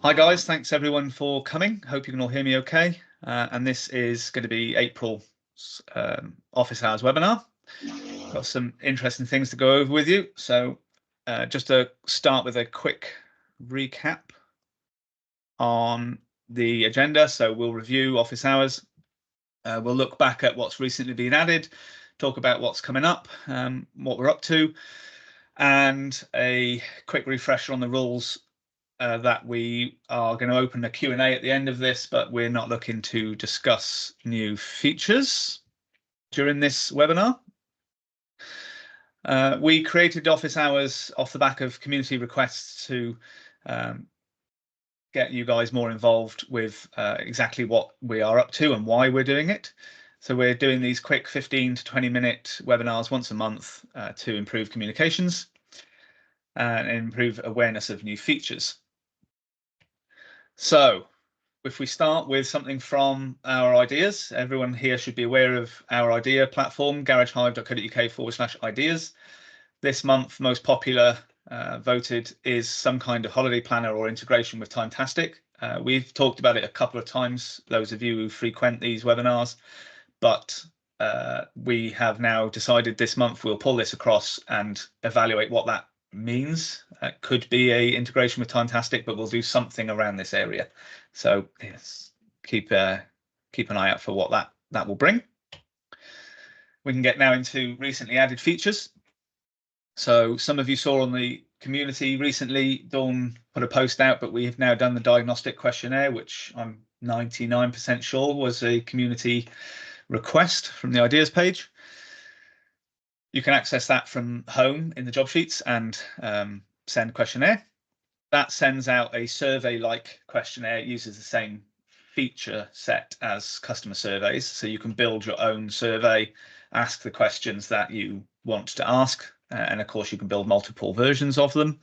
Hi guys, thanks everyone for coming. Hope you can all hear me okay. And this is going to be April's office hours webinar. Got some interesting things to go over with you. So just to start with a quick recap on the agenda. So we'll review office hours. We'll look back at what's recently been added, talk about what's coming up, what we're up to, and a quick refresher on the rules that we are going to open a Q&A at the end of this, but we're not looking to discuss new features during this webinar. We created office hours off the back of community requests to get you guys more involved with exactly what we are up to and why we're doing it. So we're doing these quick 15 to 20-minute webinars once a month to improve communications and improve awareness of new features. So if we start with something from our ideas, everyone here should be aware of our idea platform, garagehive.co.uk/ideas. This month, most popular voted is some kind of holiday planner or integration with Timetastic. We've talked about it a couple of times, those of you who frequent these webinars, but we have now decided this month we'll pull this across and evaluate what that means. It could be a integration with Timetastic, but we'll do something around this area. So yes, keep an eye out for what that will bring. We can get now into recently added features. So some of you saw on the community recently, Dawn put a post out, but we have now done the diagnostic questionnaire, which I'm 99% sure was a community request from the ideas page. You can access that from home in the job sheets and send questionnaire. That sends out a survey-like questionnaire. It uses the same feature set as customer surveys. So you can build your own survey, ask the questions that you want to ask. And of course, you can build multiple versions of them,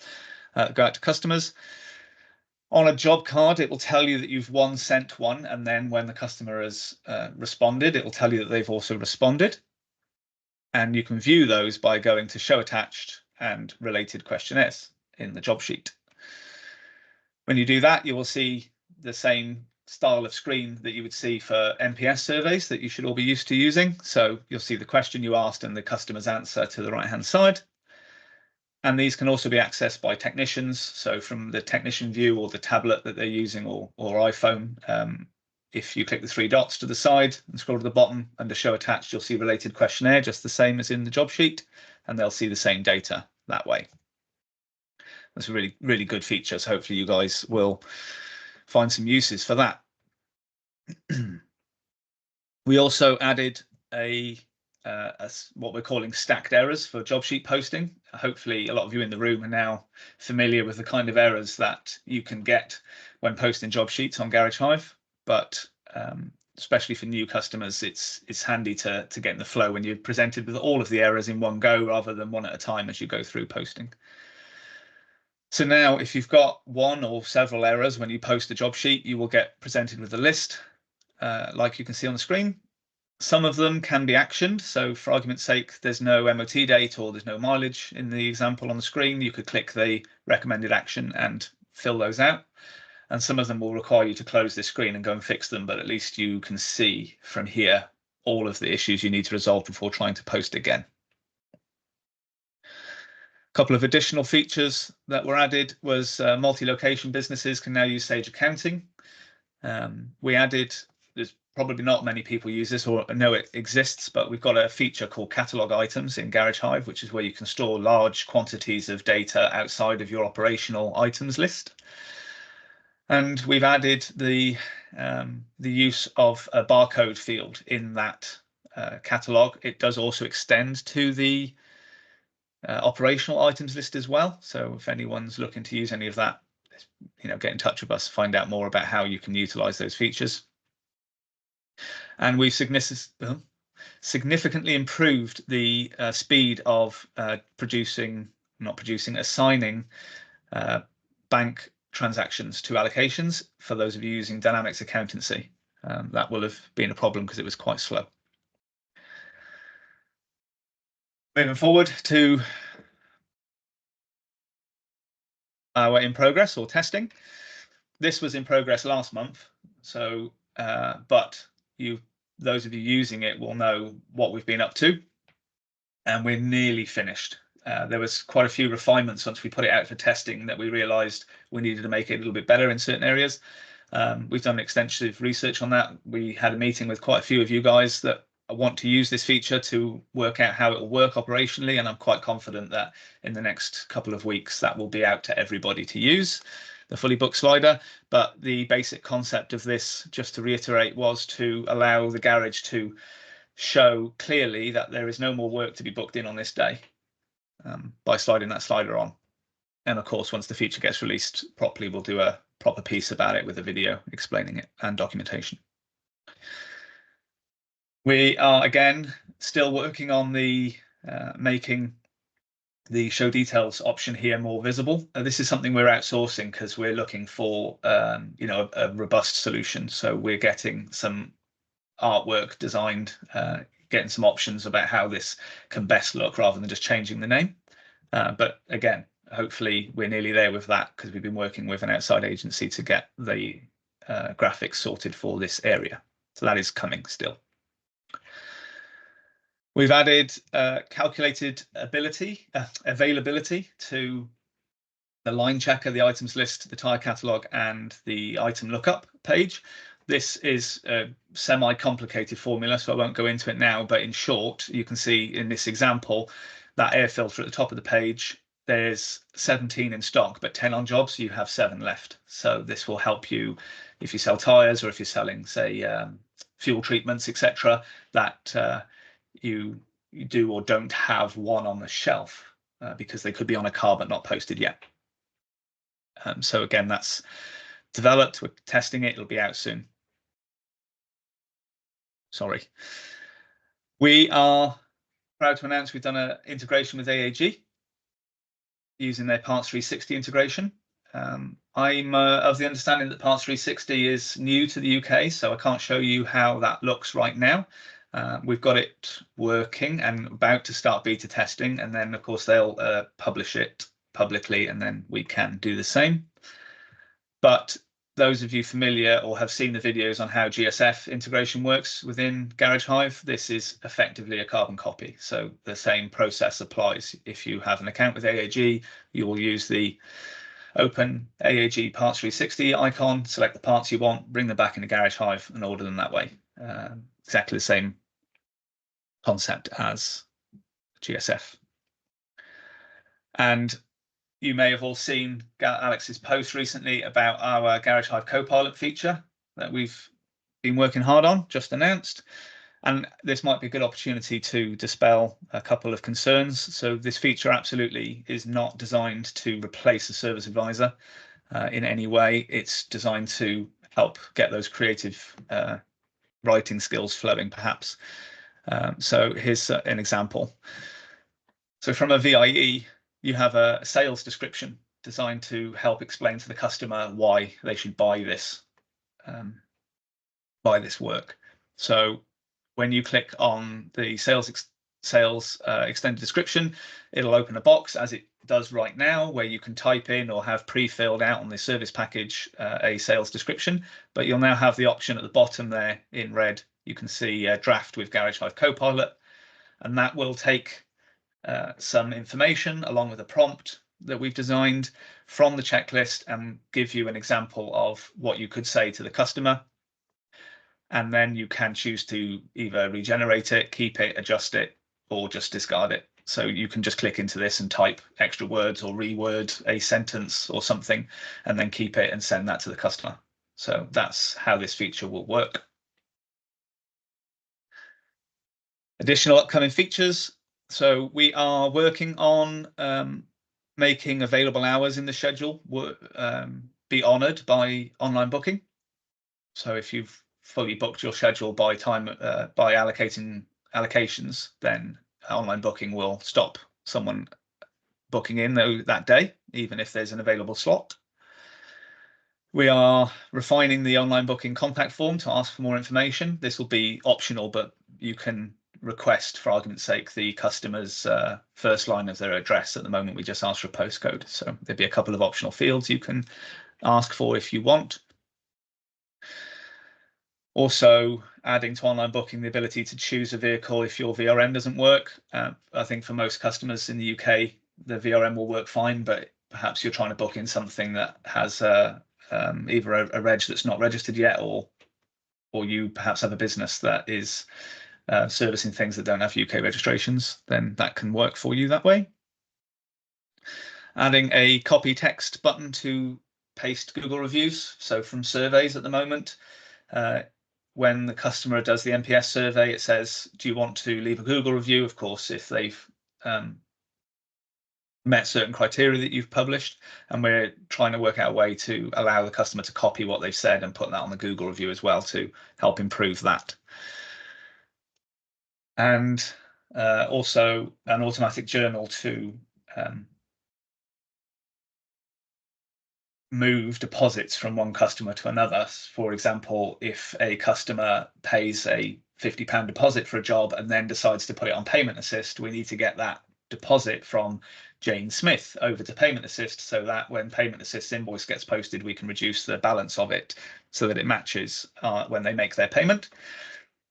go out to customers. On a job card, it will tell you that you've sent one, and then when the customer has responded, it will tell you that they've also responded. And you can view those by going to Show Attached and Related Questionnaires in the job sheet. When you do that, you will see the same style of screen that you would see for NPS surveys that you should all be used to using. So you'll see the question you asked and the customer's answer to the right-hand side. And these can also be accessed by technicians. So from the technician view or the tablet that they're using or iPhone, if you click the three dots to the side and scroll to the bottom under Show Attached, you'll see Related Questionnaire, just the same as in the job sheet, and they'll see the same data that way. That's a really, really good feature. So hopefully you guys will find some uses for that. We also added what we're calling stacked errors for job sheet posting. Hopefully a lot of you in the room are now familiar with the kind of errors that you can get when posting job sheets on Garage Hive, but especially for new customers, it's handy to get in the flow when you're presented with all of the errors in one go rather than one at a time as you go through posting. So now if you've got one or several errors when you post a job sheet, you will get presented with a list like you can see on the screen. Some of them can be actioned. So for argument's sake, there's no MOT date or there's no mileage in the example on the screen. You could click the recommended action and fill those out. And some of them will require you to close this screen and go and fix them. But at least you can see from here all of the issues you need to resolve before trying to post again. A couple of additional features that were added was multi-location businesses can now use Sage Accounting. We added, there's probably not many people use this or know it exists, but we've got a feature called catalog items in Garage Hive, which is where you can store large quantities of data outside of your operational items list. And we've added the use of a barcode field in that catalog. It does also extend to the operational items list as well. So if anyone's looking to use any of that, get in touch with us, find out more about how you can utilize those features. And we've significantly improved the speed of assigning bank transactions to allocations for those of you using Dynamics Accountancy. That will have been a problem because it was quite slow. Moving forward to our in progress or testing. this was in progress last month, so but those of you using it will know what we've been up to, and we're nearly finished. There was quite a few refinements once we put it out for testing that we realized we needed to make it a little bit better in certain areas. We've done extensive research on that. We had a meeting with quite a few of you guys that want to use this feature to work out how it will work operationally, and I'm quite confident that in the next couple of weeks that will be out to everybody to use, the fully booked slider. But the basic concept of this, just to reiterate, was to allow the garage to show clearly that there is no more work to be booked in on this day by sliding that slider on. And of course, once the feature gets released properly, we'll do a proper piece about it with a video explaining it and documentation. We are again still working on the making the show details option here more visible. This is something we're outsourcing because we're looking for a robust solution. So we're getting some artwork designed, getting some options about how this can best look rather than just changing the name. But again, hopefully we're nearly there with that because we've been working with an outside agency to get the graphics sorted for this area. So that is coming still. We've added calculated availability to the line checker, the items list, the tire catalog, and the item lookup page. This is a semi-complicated formula, so I won't go into it now, but in short, you can see in this example, that air filter at the top of the page, there's 17 in stock, but 10 on job, so you have 7 left. So this will help you if you sell tires or if you're selling, say, fuel treatments, etc., that you do or don't have one on the shelf because they could be on a car but not posted yet. So again, that's developed, we're testing it, it'll be out soon. Sorry. We are proud to announce we've done an integration with AAG using their Parts 360 integration. I'm of the understanding that Parts 360 is new to the UK, so I can't show you how that looks right now. We've got it working and about to start beta testing, and then of course they'll publish it publicly and then we can do the same. But those of you familiar or have seen the videos on how GSF integration works within Garage Hive, this is effectively a carbon copy. So the same process applies. If you have an account with AAG, you will use the open AAG Parts 360 icon, select the parts you want, bring them back into Garage Hive and order them that way. Exactly the same concept as GSF. And you may have all seen Alex's post recently about our Garage Hive Copilot feature that we've been working hard on, just announced. And this might be a good opportunity to dispel a couple of concerns. So this feature absolutely is not designed to replace a service advisor in any way. It's designed to help get those creative writing skills flowing, perhaps. So here's an example. So from a VIE, you have a sales description designed to help explain to the customer why they should buy this work. So when you click on the sales extended description, it'll open a box as it does right now, where you can type in or have pre-filled out on the service package a sales description. But you'll now have the option at the bottom there in red. You can see draft with Garage Hive Copilot, and that will take some information along with a prompt that we've designed from the checklist and give you an example of what you could say to the customer. And then you can choose to either regenerate it, keep it, adjust it, or just discard it. So you can just click into this and type extra words or reword a sentence or something, and then keep it and send that to the customer. So that's how this feature will work. Additional upcoming features. So we are working on making available hours in the schedule be honoured by online booking. So if you've fully booked your schedule by time by allocations, then online booking will stop someone booking in that day, even if there's an available slot. We are refining the online booking contact form to ask for more information. This will be optional, but you can request, for argument's sake, the customer's first line of their address. At the moment, we just ask for a postcode. So there'll be a couple of optional fields you can ask for if you want. Also, adding to online booking the ability to choose a vehicle if your VRM doesn't work. I think for most customers in the UK, the VRM will work fine, but perhaps you're trying to book in something that has either a reg that's not registered yet, or you perhaps have a business that is servicing things that don't have UK registrations, then that can work for you that way. Adding a copy text button to paste Google reviews. So from surveys at the moment, when the customer does the NPS survey, it says, do you want to leave a Google review? Of course, if they've met certain criteria that you've published, and we're trying to work out a way to allow the customer to copy what they've said and put that on the Google review as well to help improve that. And also an automatic journal to move deposits from one customer to another. For example, if a customer pays a £50 deposit for a job and then decides to put it on payment assist, we need to get that deposit from Jane Smith over to payment assist, so that when payment assist invoice gets posted, we can reduce the balance of it so that it matches when they make their payment.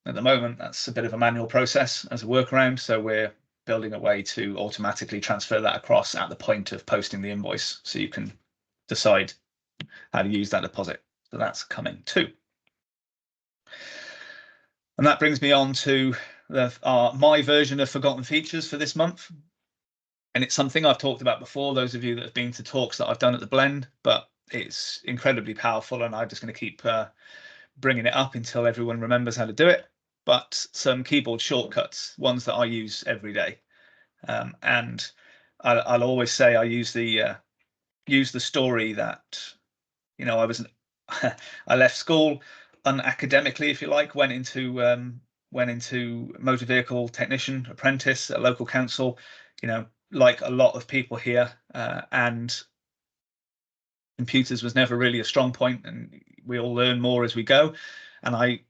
At the moment, that's a bit of a manual process as a workaround, so we're building a way to automatically transfer that across at the point of posting the invoice, so you can decide how to use that deposit. So that's coming too. And that brings me on to my version of forgotten features for this month. And it's something I've talked about before, those of you that have been to talks that I've done at the Blend, but it's incredibly powerful, and I'm just going to keep bringing it up until everyone remembers how to do it. But some keyboard shortcuts, ones that I use every day. And I'll always say I use the story that, you know, I left school unacademically, if you like, went into motor vehicle technician apprentice at local council, you know, like a lot of people here, and computers was never really a strong point, and we all learn more as we go. And I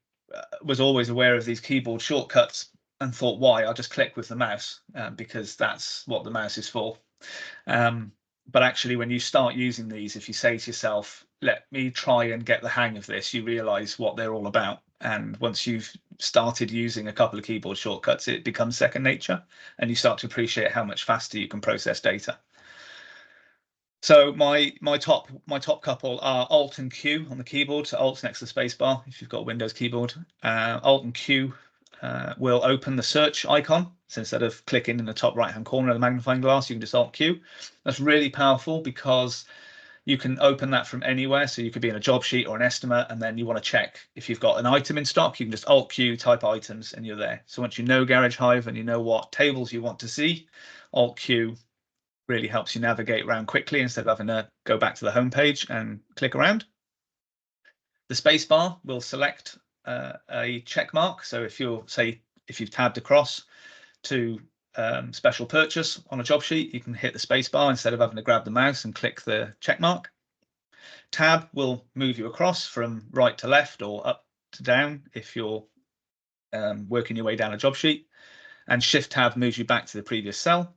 was always aware of these keyboard shortcuts and thought, why? I'll just click with the mouse, because that's what the mouse is for. But actually, when you start using these, if you say to yourself, let me try and get the hang of this, you realize what they're all about. And once you've started using a couple of keyboard shortcuts, it becomes second nature, and you start to appreciate how much faster you can process data. So my top couple are Alt and Q on the keyboard. So Alt's next to the spacebar if you've got a Windows keyboard. Alt and Q will open the search icon. So instead of clicking in the top right-hand corner of the magnifying glass, you can just Alt Q. That's really powerful because you can open that from anywhere. So you could be in a job sheet or an estimate, and then you want to check if you've got an item in stock, you can just Alt Q, type items, and you're there. So once you know Garage Hive and you know what tables you want to see, Alt Q really helps you navigate around quickly instead of having to go back to the home page and click around. The spacebar will select a check mark. So if you've tabbed across to special purchase on a job sheet, you can hit the spacebar instead of having to grab the mouse and click the check mark. Tab will move you across from right to left or up to down if you're working your way down a job sheet, and Shift Tab moves you back to the previous cell.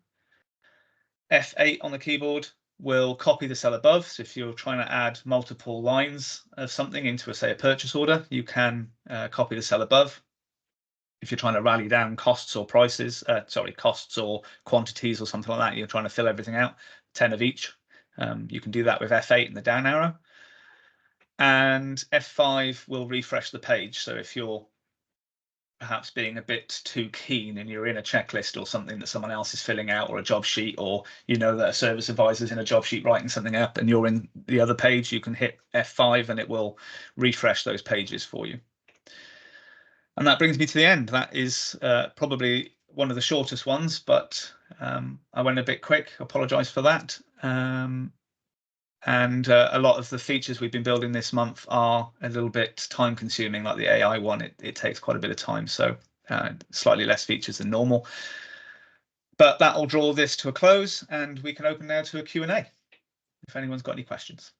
F8 on the keyboard will copy the cell above. So if you're trying to add multiple lines of something into, say, a purchase order, you can copy the cell above. If you're trying to rally down costs or prices, costs or quantities or something like that, you're trying to fill everything out, 10 of each. You can do that with F8 and the down arrow. And F5 will refresh the page. So if you're perhaps being a bit too keen and you're in a checklist or something that someone else is filling out, or a job sheet, or you know that a service advisor is in a job sheet writing something up and you're in the other page, you can hit F5 and it will refresh those pages for you. And that brings me to the end. That is probably one of the shortest ones, but I went a bit quick. Apologize for that. And a lot of the features we've been building this month are a little bit time consuming, like the AI one. It takes quite a bit of time, so slightly less features than normal. But that will draw this to a close, and we can open now to a Q&A if anyone's got any questions.